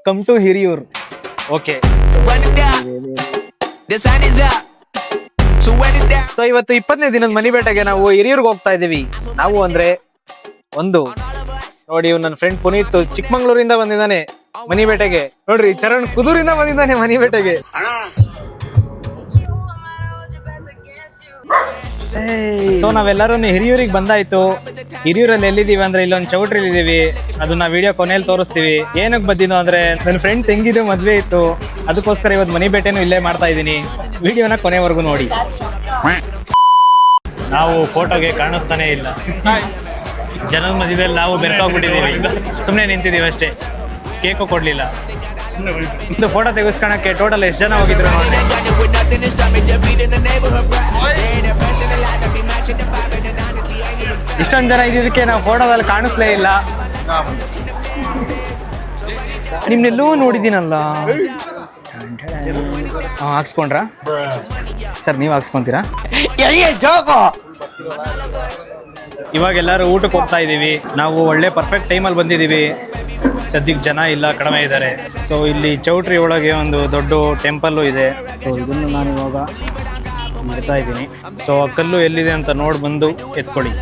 Come to Hiriyur. Okay, so ಇವತ್ತು 20ನೇ ದಿನದ ಮನಿ ಬೇಟೆಗೆ ನಾವು ಹಿರಿಯೂರ್ಗೆ ಹೋಗ್ತಾ ಇದೀವಿ. ನಾವು ಅಂದ್ರೆ ಒಂದು ನೋಡಿ, ನನ್ನ ಫ್ರೆಂಡ್ ಪುನೀತ್ ಚಿಕ್ಕಮಂಗ್ಳೂರಿಂದ ಬಂದಿದ್ದಾನೆ ಮನಿ ಬೇಟೆಗೆ. ನೋಡ್ರಿ, ಚರಣ್ ಕುದೂರಿಂದ ಬಂದಿದ್ದಾನೆ ಮನಿ ಬೇಟೆಗೆ. ಸೊ ನಾವೆಲ್ಲರೂ ಹಿರಿಯೂರಿಗೆ ಬಂದಾಯ್ತು. ಹಿರಿಯೂರಲ್ಲಿ ಎಲ್ಲಿದೀವಿ ಅಂದ್ರೆ ಇಲ್ಲೊಂದು ಚೌಟ್ರಿ ಇದೀವಿ. ಅದನ್ನ ವಿಡಿಯೋ ಕೊನೆಯಲ್ಲಿ ತೋರಿಸ್ತೀವಿ. ಏನಕ್ಕೆ ಬಂದಿನೋ ಅಂದ್ರೆ ನನ್ನ ಫ್ರೆಂಡ್ ತಂಗಿದು ಮದ್ವೆ ಇತ್ತು, ಅದಕ್ಕೋಸ್ಕರ ಇವತ್ತು ಮನಿ ಬೇಟೆನೂ ಇಲ್ಲೇ ಮಾಡ್ತಾ ಇದೀನಿ. ವಿಡಿಯೋನ ಕೊನೆವರೆಗೂ ನೋಡಿ. ನಾವು ಫೋಟೋಗೆ ಕಾಣಿಸ್ತಾನೆ ಇಲ್ಲ, ಜನದ ಮಧ್ಯದಲ್ಲಿ ನಾವು ಬೆರ್ಕೋಗ್ಬಿಟ್ಟಿದೀವಿ. ಸುಮ್ಮನೆ ನಿಂತಿದೀವಿ ಅಷ್ಟೇ, ಕೇಕು ಕೊಡ್ಲಿಲ್ಲ. ಇದು ಫೋಟೋ ತೆಗೆಸ್ಕೊಳಕ್ಕೆ ಟೋಟಲ್ ಎಷ್ಟು ಜನ ಹೋಗಿದ್ರು? ಇಷ್ಟೊಂದು ಜನ ಇದ್ದಿದ್ದಕ್ಕೆ ನಾವು ಫೋಟೋದಲ್ಲಿ ಕಾಣಿಸ್ಲೇ ಇಲ್ಲ. ನಿಮ್ನೆಲ್ಲೂ ನೋಡಿದ್ದೀನಲ್ಲ. ಹಾಕ್ಸ್ಕೊಂಡ್ರಾ ಸರ್? ನೀವು ಹಾಕ್ಸ್ಕೊಂತೀರಾ? ಇವಾಗ ಎಲ್ಲರೂ ಊಟಕ್ಕೆ ಹೋಗ್ತಾ ಇದೀವಿ. ನಾವು ಒಳ್ಳೆ ಪರ್ಫೆಕ್ಟ್ ಟೈಮಲ್ಲಿ ಬಂದಿದ್ದೀವಿ. ಸದ್ಯಕ್ಕೆ ಜನ ಇಲ್ಲ, ಕಡಿಮೆ ಇದ್ದಾರೆ. ಸೊ ಇಲ್ಲಿ ಚೌಟ್ರಿ ಒಳಗೆ ಒಂದು ದೊಡ್ಡ ಟೆಂಪಲ್ಲು ಇದೆ. ಸೊ ಇದನ್ನು ನಾನು ಇವಾಗ ಮಾಡ್ತಾ ಇದ್ದೀನಿ. ಸೊ ಆ ಕಲ್ಲು ಎಲ್ಲಿದೆ ಅಂತ ನೋಡಿ ಬಂದು ಎತ್ಕೊಳ್ಳಿ.